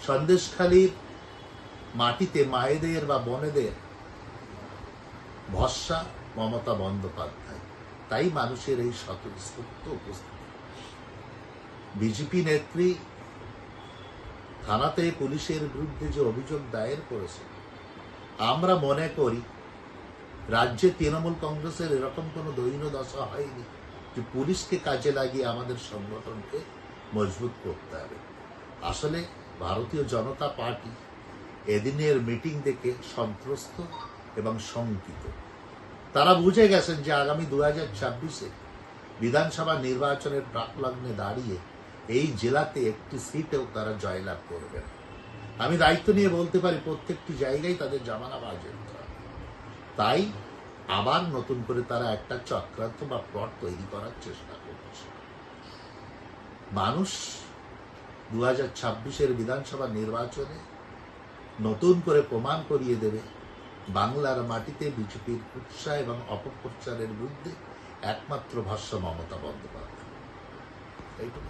সন্দেশখালীর মাটিতে মায়েদের বা বোনেদের ভরসা মমতা বন্দ্যোপাধ্যায়। তাই মানুষের এই স্বতঃস্ফূর্ত উপস্থিতি। বিজেপি নেত্রী থানাতে পুলিশের বিরুদ্ধে যে অভিযোগ দায়ের করেছে, আমরা মনে করি রাজ্যে তৃণমূল কংগ্রেসের এরকম কোনো দৈন্যদশা হয়নি যে পুলিশকে কাজে লাগিয়ে আমাদের সংগঠনকে মজবুত করতে হবে। আসলে ভারতীয় জনতা পার্টি এদিনের মিটিং দেখে সন্ত্রস্ত এবং শঙ্কিত। তারা বুঝে গেছেন যে আগামী 2026-এ বিধানসভা নির্বাচনের প্রাকলগ্নে দাঁড়িয়ে এই জেলাতে একটি সিটেও তারা জয়লাভ করবেন। আমি দায়িত্ব নিয়ে বলতে পারি প্রত্যেকটি জায়গায় তাদের জামানা বাজে। তাই আবার নতুন করে তারা একটা চক্রান্ত বা প্লট তৈরি করার চেষ্টা করছে। মানুষ 2026-এর বিধানসভা নির্বাচনে নতুন করে প্রমাণ করিয়ে দেবে বাংলার মাটিতে বিজেপির কুৎসা এবং অপপ্রচারের বিরুদ্ধে একমাত্র ভাষ্য মমতা বন্দ্যোপাধ্যায়। এইটুকু।